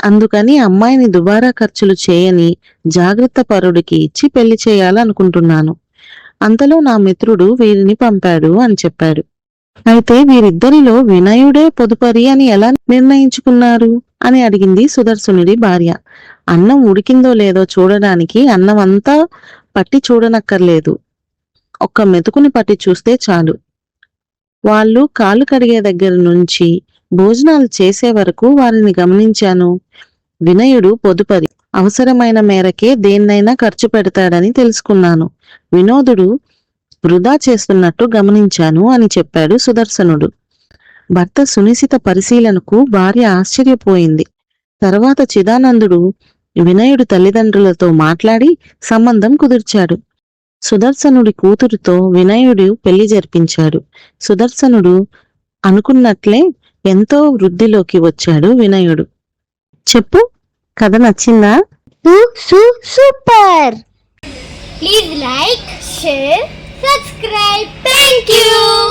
అందుకని అమ్మాయిని దుబారా ఖర్చులు చేయని జాగ్రత్త పరుడికి ఇచ్చి పెళ్లి చేయాలనుకుంటున్నాను. అంతలో నా మిత్రుడు వీరిని పంపాడు అని చెప్పాడు. అయితే వీరిద్దరిలో వినయుడే పొదుపరి అని ఎలా నిర్ణయించుకున్నారు అని అడిగింది సుదర్శనుడి భార్య. అన్నం ఉడికిందో లేదో చూడడానికి అన్నం అంతా పట్టి చూడనక్కర్లేదు, ఒక్క మెతుకుని పట్టి చూస్తే చాలు. వాళ్ళు కాళ్ళు కడిగే దగ్గర నుంచి భోజనాలు చేసే వరకు వారిని గమనించాను. వినయుడు పొదుపరి, అవసరమైన మేరకే దేన్నైనా ఖర్చు పెడతాడని తెలుసుకున్నాను. వినోదుడు వృధా చేస్తున్నట్టు గమనించాను అని చెప్పాడు సుదర్శనుడు. భర్త సునిశిత పరిశీలనకు భార్య ఆశ్చర్యపోయింది. తర్వాత చిదానందుడు వినయుడు తల్లిదండ్రులతో మాట్లాడి సంబంధం కుదిర్చాడు. సుదర్శనుడి కూతురుతో వినయుడు పెళ్లి జరిపించాడు. సుదర్శనుడు అనుకున్నట్లే ఎంతో వృద్ధిలోకి వచ్చాడు వినయుడు. చెప్పు, కథ నచ్చిందా? Super. Please like, share, subscribe. Thank you.